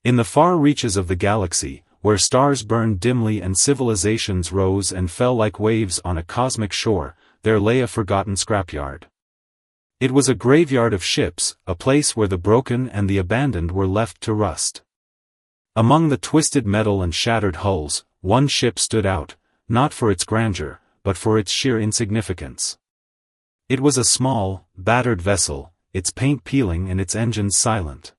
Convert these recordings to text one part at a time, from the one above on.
In the far reaches of the galaxy, where stars burned dimly and civilizations rose and fell like waves on a cosmic shore, there lay a forgotten scrapyard. It was a graveyard of ships, a place where the broken and the abandoned were left to rust. Among the twisted metal and shattered hulls, one ship stood out, not for its grandeur, but for its sheer insignificance. It was a small, battered vessel, its paint peeling and its engines silent.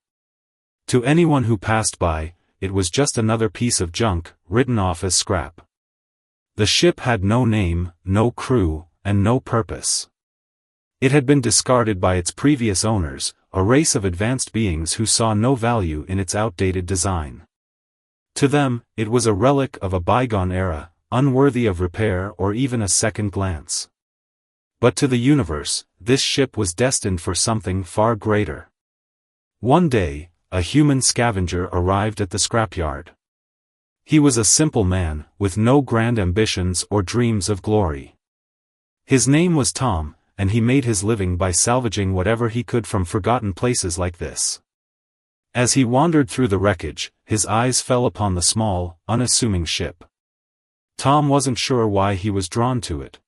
To anyone who passed by, it was just another piece of junk, written off as scrap. The ship had no name, no crew, and no purpose. It had been discarded by its previous owners, a race of advanced beings who saw no value in its outdated design. To them, it was a relic of a bygone era, unworthy of repair or even a second glance. But to the universe, this ship was destined for something far greater. One day, a human scavenger arrived at the scrapyard. He was a simple man, with no grand ambitions or dreams of glory. His name was Tom, and he made his living by salvaging whatever he could from forgotten places like this. As he wandered through the wreckage, his eyes fell upon the small, unassuming ship. Tom wasn't sure why he was drawn to it.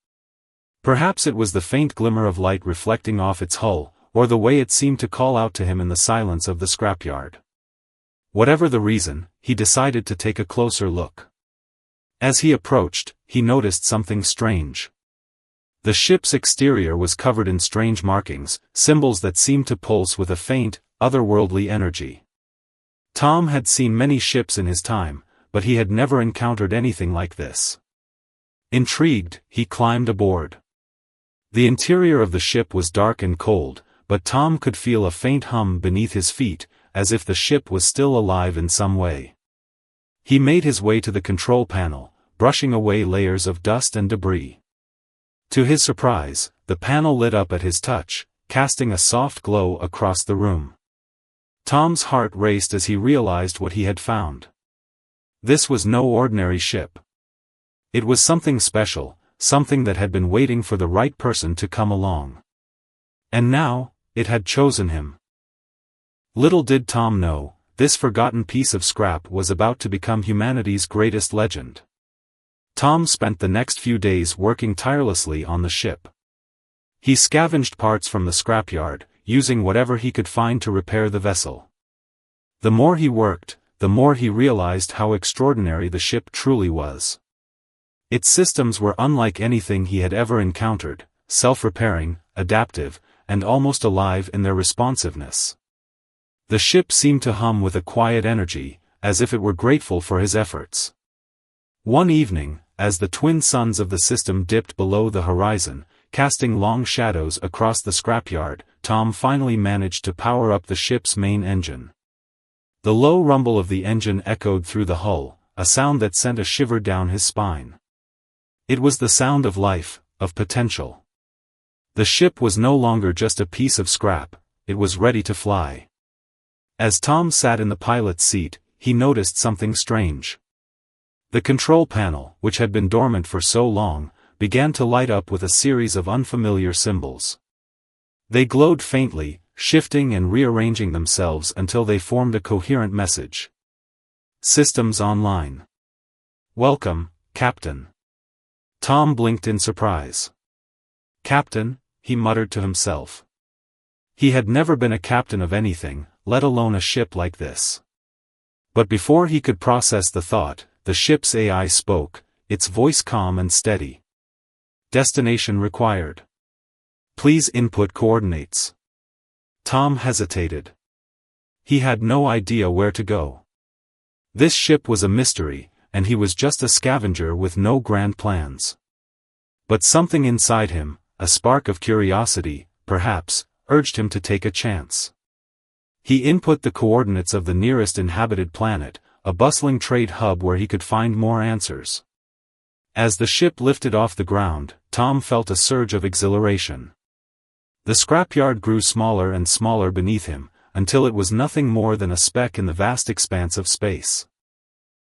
Perhaps it was the faint glimmer of light reflecting off its hull, or the way it seemed to call out to him in the silence of the scrapyard. Whatever the reason, he decided to take a closer look. As he approached, he noticed something strange. The ship's exterior was covered in strange markings, symbols that seemed to pulse with a faint, otherworldly energy. Tom had seen many ships in his time, but he had never encountered anything like this. Intrigued, he climbed aboard. The interior of the ship was dark and cold, but Tom could feel a faint hum beneath his feet, as if the ship was still alive in some way. He made his way to the control panel, brushing away layers of dust and debris. To his surprise, the panel lit up at his touch, casting a soft glow across the room. Tom's heart raced as he realized what he had found. This was no ordinary ship. It was something special, something that had been waiting for the right person to come along. And now, it had chosen him. Little did Tom know, this forgotten piece of scrap was about to become humanity's greatest legend. Tom spent the next few days working tirelessly on the ship. He scavenged parts from the scrapyard, using whatever he could find to repair the vessel. The more he worked, the more he realized how extraordinary the ship truly was. Its systems were unlike anything he had ever encountered, self-repairing, adaptive, and almost alive in their responsiveness. The ship seemed to hum with a quiet energy, as if it were grateful for his efforts. One evening, as the twin suns of the system dipped below the horizon, casting long shadows across the scrapyard, Tom finally managed to power up the ship's main engine. The low rumble of the engine echoed through the hull, a sound that sent a shiver down his spine. It was the sound of life, of potential. The ship was no longer just a piece of scrap, it was ready to fly. As Tom sat in the pilot's seat, he noticed something strange. The control panel, which had been dormant for so long, began to light up with a series of unfamiliar symbols. They glowed faintly, shifting and rearranging themselves until they formed a coherent message. Systems online. Welcome, Captain. Tom blinked in surprise. Captain, he muttered to himself. He had never been a captain of anything, let alone a ship like this. But before he could process the thought, the ship's AI spoke, its voice calm and steady. Destination required. Please input coordinates. Tom hesitated. He had no idea where to go. This ship was a mystery, and he was just a scavenger with no grand plans. But something inside him, a spark of curiosity, perhaps, urged him to take a chance. He input the coordinates of the nearest inhabited planet, a bustling trade hub where he could find more answers. As the ship lifted off the ground, Tom felt a surge of exhilaration. The scrapyard grew smaller and smaller beneath him, until it was nothing more than a speck in the vast expanse of space.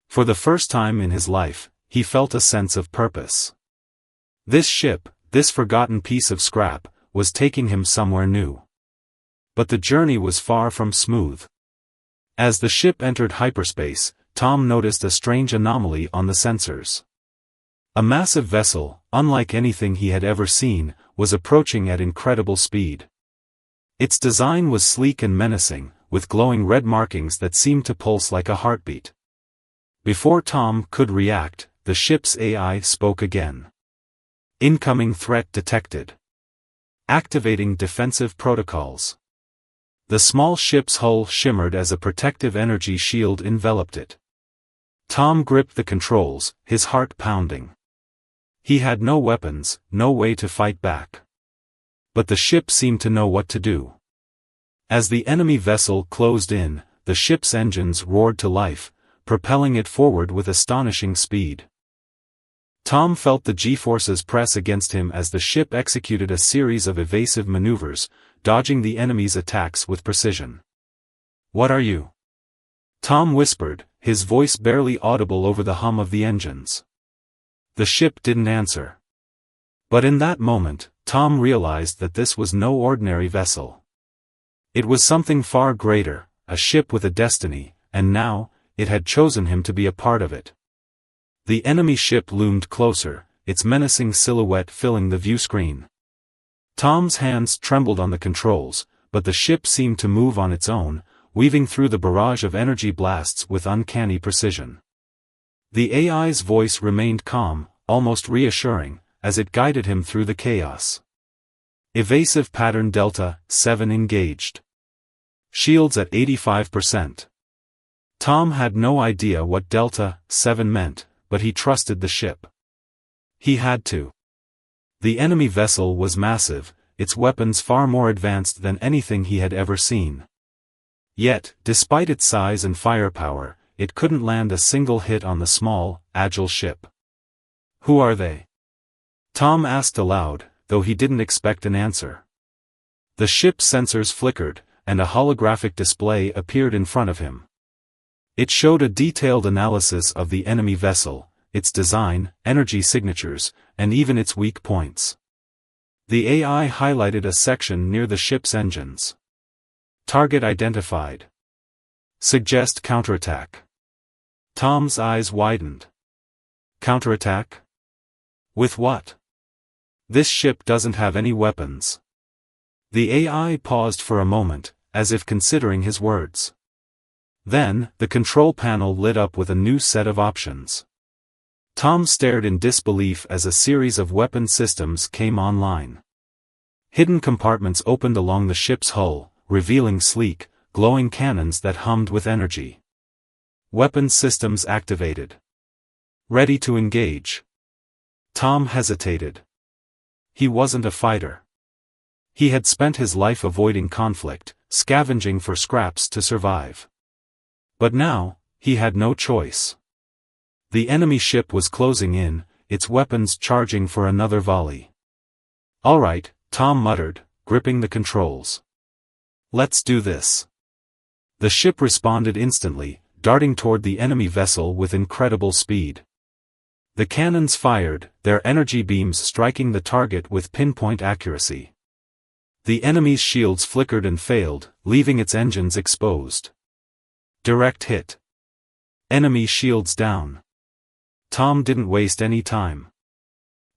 For the first time in his life, he felt a sense of purpose. This ship, this forgotten piece of scrap, was taking him somewhere new. But the journey was far from smooth. As the ship entered hyperspace, Tom noticed a strange anomaly on the sensors. A massive vessel, unlike anything he had ever seen, was approaching at incredible speed. Its design was sleek and menacing, with glowing red markings that seemed to pulse like a heartbeat. Before Tom could react, the ship's AI spoke again. Incoming threat detected. Activating defensive protocols. The small ship's hull shimmered as a protective energy shield enveloped it. Tom gripped the controls, his heart pounding. He had no weapons, no way to fight back. But the ship seemed to know what to do. As the enemy vessel closed in, the ship's engines roared to life, propelling it forward with astonishing speed. Tom felt the G-forces press against him as the ship executed a series of evasive maneuvers, dodging the enemy's attacks with precision. "What are you?" Tom whispered, his voice barely audible over the hum of the engines. The ship didn't answer. But in that moment, Tom realized that this was no ordinary vessel. It was something far greater, a ship with a destiny, and now, it had chosen him to be a part of it. The enemy ship loomed closer, its menacing silhouette filling the view screen. Tom's hands trembled on the controls, but the ship seemed to move on its own, weaving through the barrage of energy blasts with uncanny precision. The AI's voice remained calm, almost reassuring, as it guided him through the chaos. Evasive pattern Delta 7 engaged. Shields at 85%. Tom had no idea what Delta 7 meant, but he trusted the ship. He had to. The enemy vessel was massive, its weapons far more advanced than anything he had ever seen. Yet, despite its size and firepower, it couldn't land a single hit on the small, agile ship. "Who are they?" Tom asked aloud, though he didn't expect an answer. The ship's sensors flickered, and a holographic display appeared in front of him. It showed a detailed analysis of the enemy vessel, its design, energy signatures, and even its weak points. The AI highlighted a section near the ship's engines. Target identified. Suggest counterattack. Tom's eyes widened. Counterattack? With what? This ship doesn't have any weapons. The AI paused for a moment, as if considering his words. Then, the control panel lit up with a new set of options. Tom stared in disbelief as a series of weapon systems came online. Hidden compartments opened along the ship's hull, revealing sleek, glowing cannons that hummed with energy. Weapon systems activated. Ready to engage. Tom hesitated. He wasn't a fighter. He had spent his life avoiding conflict, scavenging for scraps to survive. But now, he had no choice. The enemy ship was closing in, its weapons charging for another volley. "All right," Tom muttered, gripping the controls. "Let's do this." The ship responded instantly, darting toward the enemy vessel with incredible speed. The cannons fired, their energy beams striking the target with pinpoint accuracy. The enemy's shields flickered and failed, leaving its engines exposed. Direct hit. Enemy shields down. Tom didn't waste any time.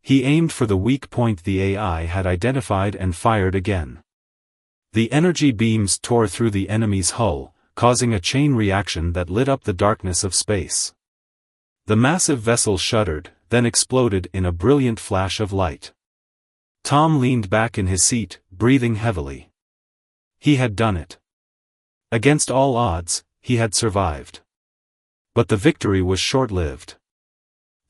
He aimed for the weak point the AI had identified and fired again. The energy beams tore through the enemy's hull, causing a chain reaction that lit up the darkness of space. The massive vessel shuddered, then exploded in a brilliant flash of light. Tom leaned back in his seat, breathing heavily. He had done it. Against all odds, he had survived. But the victory was short-lived.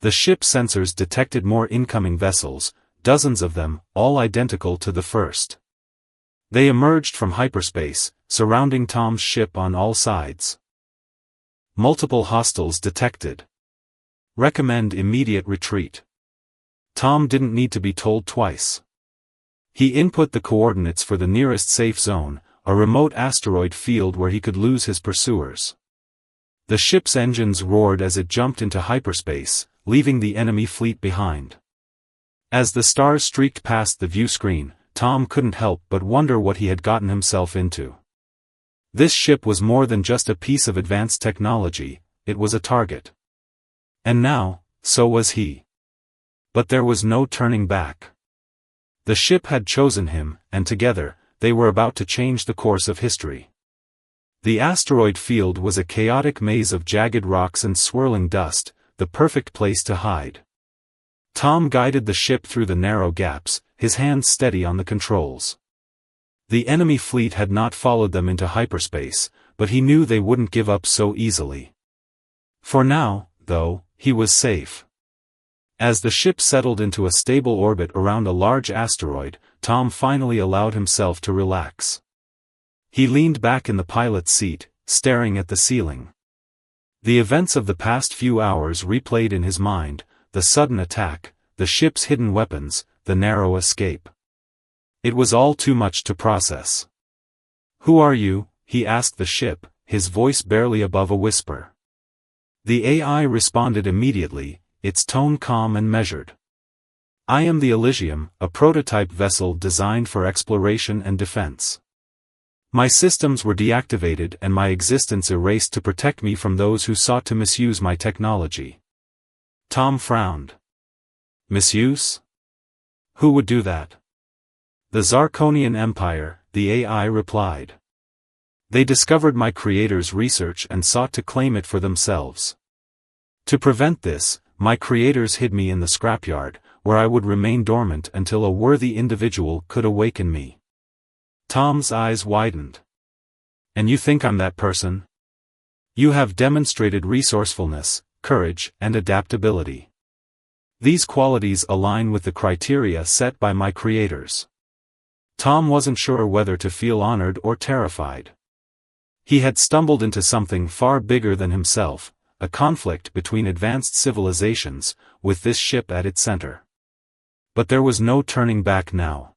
The ship's sensors detected more incoming vessels, dozens of them, all identical to the first. They emerged from hyperspace, surrounding Tom's ship on all sides. Multiple hostiles detected. Recommend immediate retreat. Tom didn't need to be told twice. He input the coordinates for the nearest safe zone, a remote asteroid field where he could lose his pursuers. The ship's engines roared as it jumped into hyperspace, leaving the enemy fleet behind. As the stars streaked past the view screen, Tom couldn't help but wonder what he had gotten himself into. This ship was more than just a piece of advanced technology, it was a target. And now, so was he. But there was no turning back. The ship had chosen him, and together, they were about to change the course of history. The asteroid field was a chaotic maze of jagged rocks and swirling dust, the perfect place to hide. Tom guided the ship through the narrow gaps, his hands steady on the controls. The enemy fleet had not followed them into hyperspace, but he knew they wouldn't give up so easily. For now, though, he was safe. As the ship settled into a stable orbit around a large asteroid, Tom finally allowed himself to relax. He leaned back in the pilot's seat, staring at the ceiling. The events of the past few hours replayed in his mind, the sudden attack, the ship's hidden weapons, the narrow escape. It was all too much to process. "Who are you?" he asked the ship, his voice barely above a whisper. The AI responded immediately, its tone calm and measured. "I am the Elysium, a prototype vessel designed for exploration and defense. My systems were deactivated and my existence erased to protect me from those who sought to misuse my technology." Tom frowned. "Misuse? Who would do that?" "The Zarkonian Empire," the AI replied. "They discovered my creator's research and sought to claim it for themselves. To prevent this, my creators hid me in the scrapyard, where I would remain dormant until a worthy individual could awaken me." Tom's eyes widened. "And you think I'm that person? You have demonstrated resourcefulness, courage, and adaptability. These qualities align with the criteria set by my creators." Tom wasn't sure whether to feel honored or terrified. He had stumbled into something far bigger than himself, a conflict between advanced civilizations, with this ship at its center. But there was no turning back now.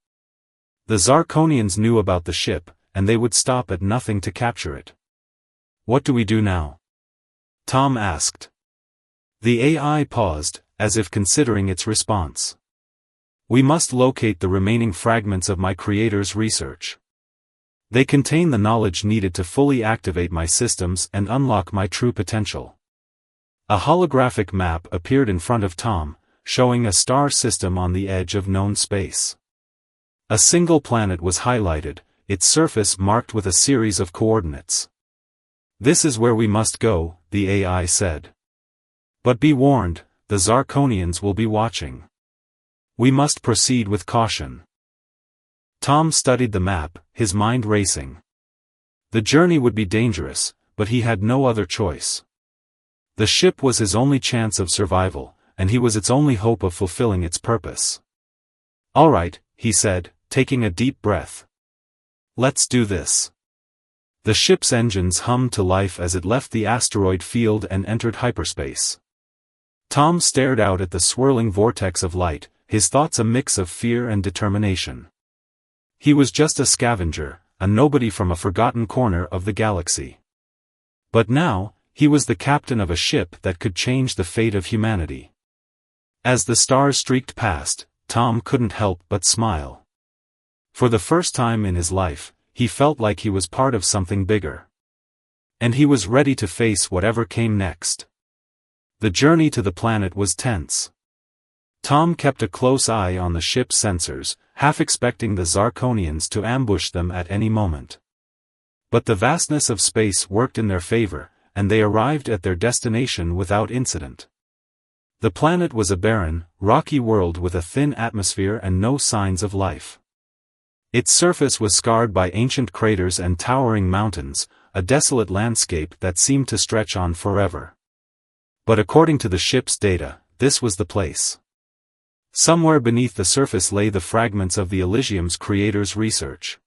The Zarkonians knew about the ship, and they would stop at nothing to capture it. "What do we do now?" Tom asked. The AI paused, as if considering its response. "We must locate the remaining fragments of my creator's research. They contain the knowledge needed to fully activate my systems and unlock my true potential." A holographic map appeared in front of Tom, showing a star system on the edge of known space. A single planet was highlighted, its surface marked with a series of coordinates. "This is where we must go," the AI said. "But be warned, the Zarkonians will be watching. We must proceed with caution." Tom studied the map, his mind racing. The journey would be dangerous, but he had no other choice. The ship was his only chance of survival, and he was its only hope of fulfilling its purpose. "All right," he said, taking a deep breath. "Let's do this." The ship's engines hummed to life as it left the asteroid field and entered hyperspace. Tom stared out at the swirling vortex of light, his thoughts a mix of fear and determination. He was just a scavenger, a nobody from a forgotten corner of the galaxy. But now, he was the captain of a ship that could change the fate of humanity. As the stars streaked past, Tom couldn't help but smile. For the first time in his life, he felt like he was part of something bigger. And he was ready to face whatever came next. The journey to the planet was tense. Tom kept a close eye on the ship's sensors, half expecting the Zarkonians to ambush them at any moment. But the vastness of space worked in their favor, and they arrived at their destination without incident. The planet was a barren, rocky world with a thin atmosphere and no signs of life. Its surface was scarred by ancient craters and towering mountains, a desolate landscape that seemed to stretch on forever. But according to the ship's data, this was the place. Somewhere beneath the surface lay the fragments of the Elysium's creator's research.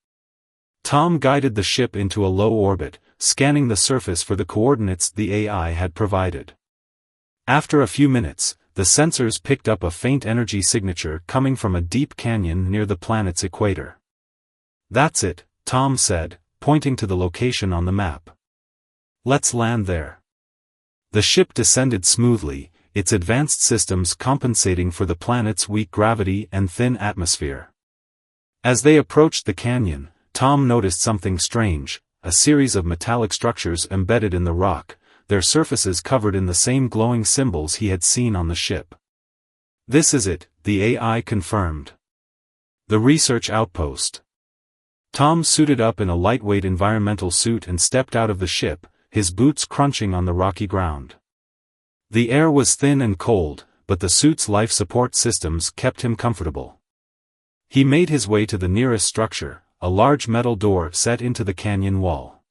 Tom guided the ship into a low orbit, scanning the surface for the coordinates the AI had provided. After a few minutes, the sensors picked up a faint energy signature coming from a deep canyon near the planet's equator. "That's it," Tom said, pointing to the location on the map. "Let's land there." The ship descended smoothly, its advanced systems compensating for the planet's weak gravity and thin atmosphere. As they approached the canyon, Tom noticed something strange, a series of metallic structures embedded in the rock, their surfaces covered in the same glowing symbols he had seen on the ship. "This is it," the AI confirmed. "The research outpost." Tom suited up in a lightweight environmental suit and stepped out of the ship, his boots crunching on the rocky ground. The air was thin and cold, but the suit's life support systems kept him comfortable. He made his way to the nearest structure, a large metal door set into the canyon wall.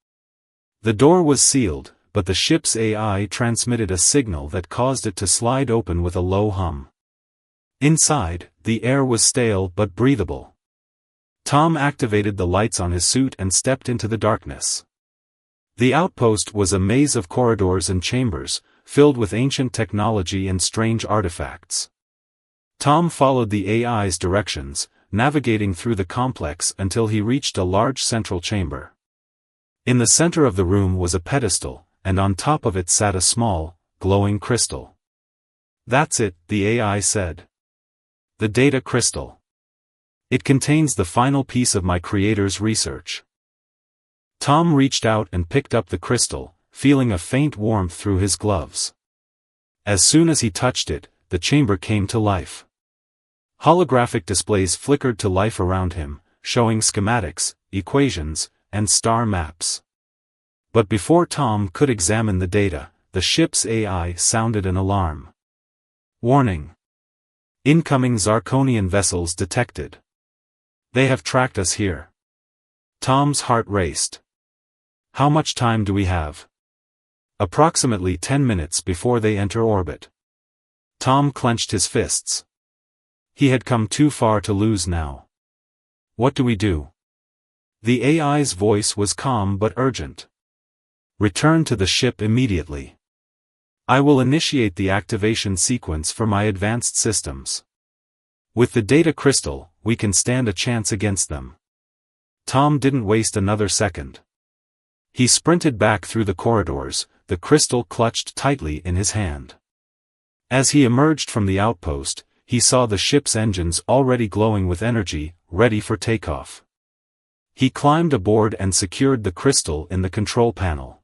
The door was sealed, but the ship's AI transmitted a signal that caused it to slide open with a low hum. Inside, the air was stale but breathable. Tom activated the lights on his suit and stepped into the darkness. The outpost was a maze of corridors and chambers, filled with ancient technology and strange artifacts. Tom followed the AI's directions, navigating through the complex until he reached a large central chamber. In the center of the room was a pedestal, and on top of it sat a small, glowing crystal. "That's it," the AI said. "The data crystal. It contains the final piece of my creator's research." Tom reached out and picked up the crystal, feeling a faint warmth through his gloves. As soon as he touched it, the chamber came to life. Holographic displays flickered to life around him, showing schematics, equations, and star maps. But before Tom could examine the data, the ship's AI sounded an alarm. "Warning! Incoming Zarkonian vessels detected. They have tracked us here." Tom's heart raced. "How much time do we have?" "Approximately 10 minutes before they enter orbit." Tom clenched his fists. He had come too far to lose now. "What do we do?" The AI's voice was calm but urgent. "Return to the ship immediately. I will initiate the activation sequence for my advanced systems. With the data crystal, we can stand a chance against them." Tom didn't waste another second. He sprinted back through the corridors, the crystal clutched tightly in his hand. As he emerged from the outpost, he saw the ship's engines already glowing with energy, ready for takeoff. He climbed aboard and secured the crystal in the control panel.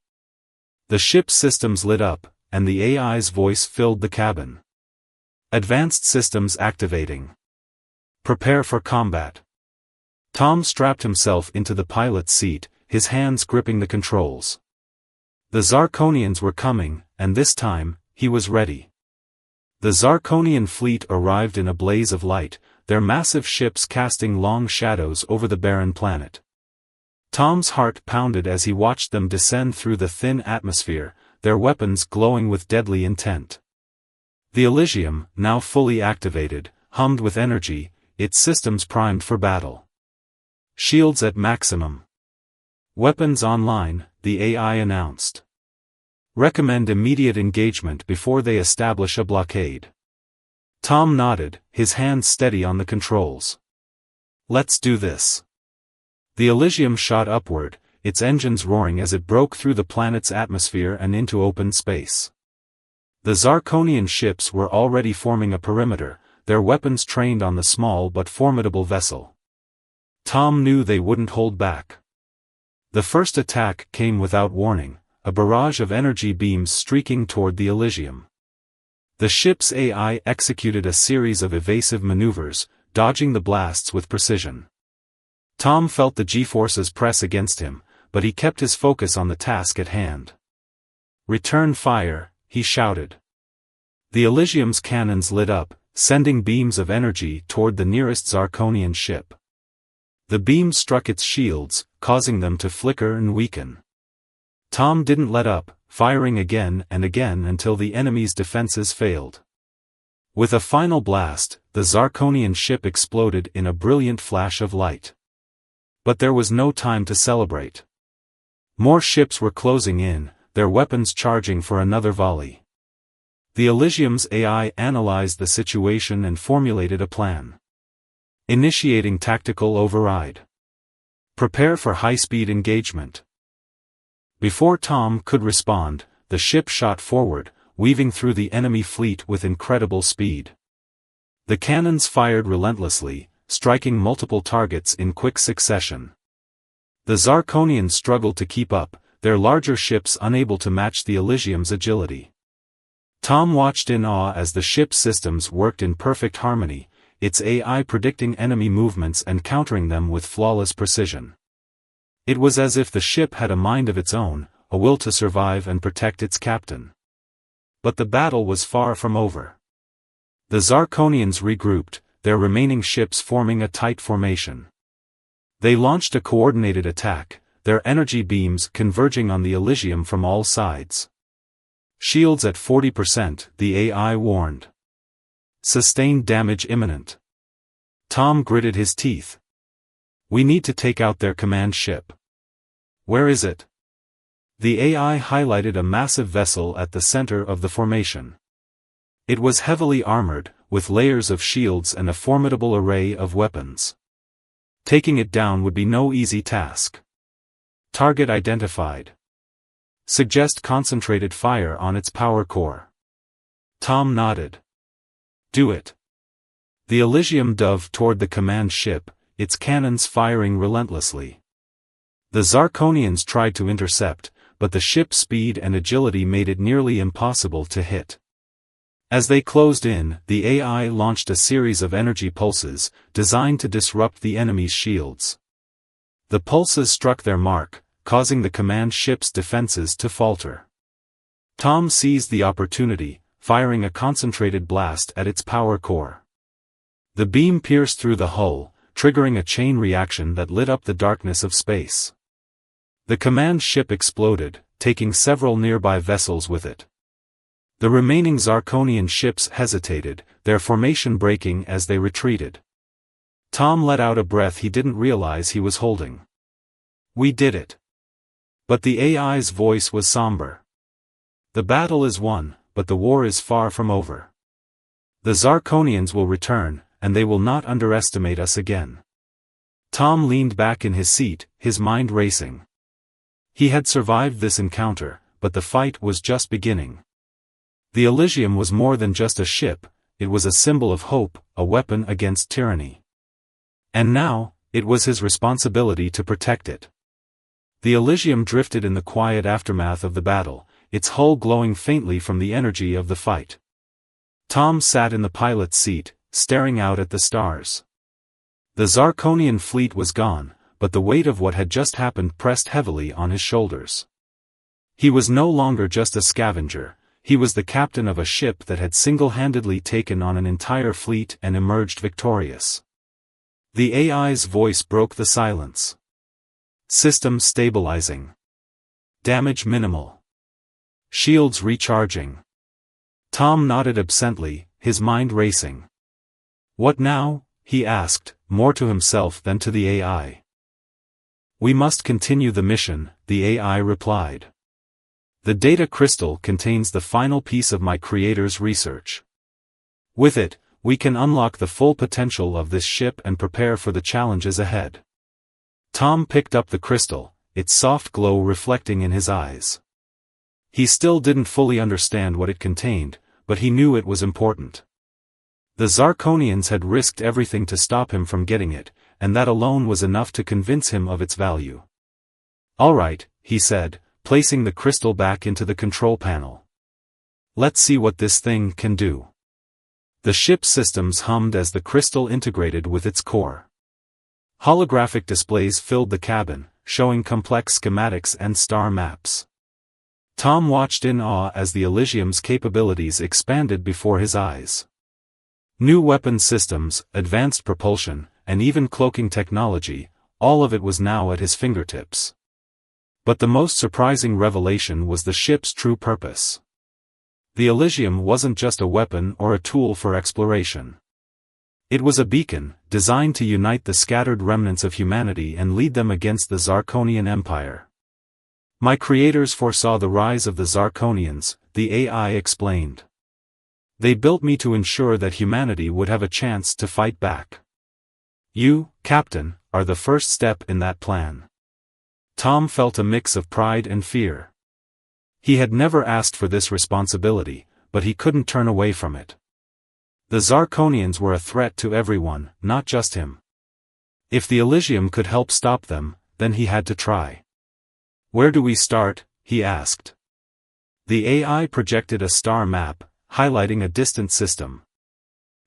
The ship's systems lit up, and the AI's voice filled the cabin. "Advanced systems activating. Prepare for combat." Tom strapped himself into the pilot's seat, his hands gripping the controls. The Zarkonians were coming, and this time, he was ready. The Zarkonian fleet arrived in a blaze of light, their massive ships casting long shadows over the barren planet. Tom's heart pounded as he watched them descend through the thin atmosphere, their weapons glowing with deadly intent. The Elysium, now fully activated, hummed with energy, its systems primed for battle. "Shields at maximum. Weapons online," the AI announced. "Recommend immediate engagement before they establish a blockade." Tom nodded, his hands steady on the controls. "Let's do this." The Elysium shot upward, its engines roaring as it broke through the planet's atmosphere and into open space. The Zarkonian ships were already forming a perimeter, their weapons trained on the small but formidable vessel. Tom knew they wouldn't hold back. The first attack came without warning, a barrage of energy beams streaking toward the Elysium. The ship's AI executed a series of evasive maneuvers, dodging the blasts with precision. Tom felt the G-forces press against him, but he kept his focus on the task at hand. "Return fire," he shouted. The Elysium's cannons lit up, sending beams of energy toward the nearest Zarkonian ship. The beams struck its shields, causing them to flicker and weaken. Tom didn't let up, firing again and again until the enemy's defenses failed. With a final blast, the Zarkonian ship exploded in a brilliant flash of light. But there was no time to celebrate. More ships were closing in, their weapons charging for another volley. The Elysium's AI analyzed the situation and formulated a plan. Initiating tactical override. Prepare for high-speed engagement. Before Tom could respond, the ship shot forward, weaving through the enemy fleet with incredible speed. The cannons fired relentlessly, striking multiple targets in quick succession. The Zarkonians struggled to keep up, their larger ships unable to match the Elysium's agility. Tom watched in awe as the ship's systems worked in perfect harmony, its AI predicting enemy movements and countering them with flawless precision. It was as if the ship had a mind of its own, a will to survive and protect its captain. But the battle was far from over. The Zarkonians regrouped, their remaining ships forming a tight formation. They launched a coordinated attack, their energy beams converging on the Elysium from all sides. Shields at 40%, the AI warned. Sustained damage imminent. Tom gritted his teeth. We need to take out their command ship. Where is it? The AI highlighted a massive vessel at the center of the formation. It was heavily armored, with layers of shields and a formidable array of weapons. Taking it down would be no easy task. Target identified. Suggest concentrated fire on its power core. Tom nodded. Do it. The Elysium dove toward the command ship, its cannons firing relentlessly. The Zarkonians tried to intercept, but the ship's speed and agility made it nearly impossible to hit. As they closed in, the AI launched a series of energy pulses, designed to disrupt the enemy's shields. The pulses struck their mark, causing the command ship's defenses to falter. Tom seized the opportunity, firing a concentrated blast at its power core. The beam pierced through the hull, triggering a chain reaction that lit up the darkness of space. The command ship exploded, taking several nearby vessels with it. The remaining Zarkonian ships hesitated, their formation breaking as they retreated. Tom let out a breath he didn't realize he was holding. We did it. But the AI's voice was somber. The battle is won, but the war is far from over. The Zarkonians will return, and they will not underestimate us again. Tom leaned back in his seat, his mind racing. He had survived this encounter, but the fight was just beginning. The Elysium was more than just a ship, it was a symbol of hope, a weapon against tyranny. And now, it was his responsibility to protect it. The Elysium drifted in the quiet aftermath of the battle, its hull glowing faintly from the energy of the fight. Tom sat in the pilot's seat, staring out at the stars. The Zarkonian fleet was gone, but the weight of what had just happened pressed heavily on his shoulders. He was no longer just a scavenger. He was the captain of a ship that had single-handedly taken on an entire fleet and emerged victorious. The AI's voice broke the silence. System stabilizing. Damage minimal. Shields recharging. Tom nodded absently, his mind racing. What now? He asked, more to himself than to the AI. We must continue the mission, the AI replied. The data crystal contains the final piece of my creator's research. With it, we can unlock the full potential of this ship and prepare for the challenges ahead. Tom picked up the crystal, its soft glow reflecting in his eyes. He still didn't fully understand what it contained, but he knew it was important. The Zarkonians had risked everything to stop him from getting it, and that alone was enough to convince him of its value. All right, he said, placing the crystal back into the control panel. Let's see what this thing can do. The ship's systems hummed as the crystal integrated with its core. Holographic displays filled the cabin, showing complex schematics and star maps. Tom watched in awe as the Elysium's capabilities expanded before his eyes. New weapon systems, advanced propulsion, and even cloaking technology, all of it was now at his fingertips. But the most surprising revelation was the ship's true purpose. The Elysium wasn't just a weapon or a tool for exploration. It was a beacon, designed to unite the scattered remnants of humanity and lead them against the Zarkonian Empire. My creators foresaw the rise of the Zarkonians, the AI explained. They built me to ensure that humanity would have a chance to fight back. You, Captain, are the first step in that plan. Tom felt a mix of pride and fear. He had never asked for this responsibility, but he couldn't turn away from it. The Zarkonians were a threat to everyone, not just him. If the Elysium could help stop them, then he had to try. "Where do we start?" he asked. The AI projected a star map, highlighting a distant system.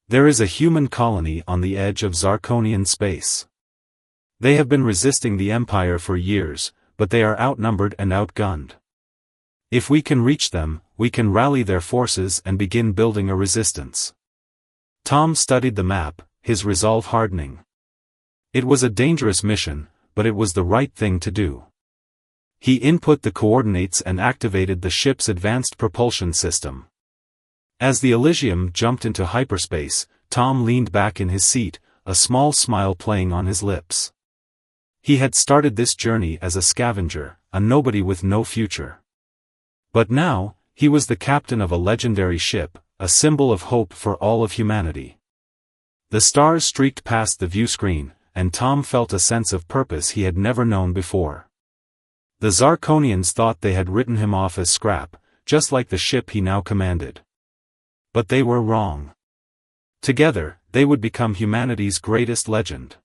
"There is a human colony on the edge of Zarkonian space. They have been resisting the Empire for years, but they are outnumbered and outgunned. If we can reach them, we can rally their forces and begin building a resistance." Tom studied the map, his resolve hardening. It was a dangerous mission, but it was the right thing to do. He input the coordinates and activated the ship's advanced propulsion system. As the Elysium jumped into hyperspace, Tom leaned back in his seat, a small smile playing on his lips. He had started this journey as a scavenger, a nobody with no future. But now, he was the captain of a legendary ship, a symbol of hope for all of humanity. The stars streaked past the view screen, and Tom felt a sense of purpose he had never known before. The Zarkonians thought they had written him off as scrap, just like the ship he now commanded. But they were wrong. Together, they would become humanity's greatest legend.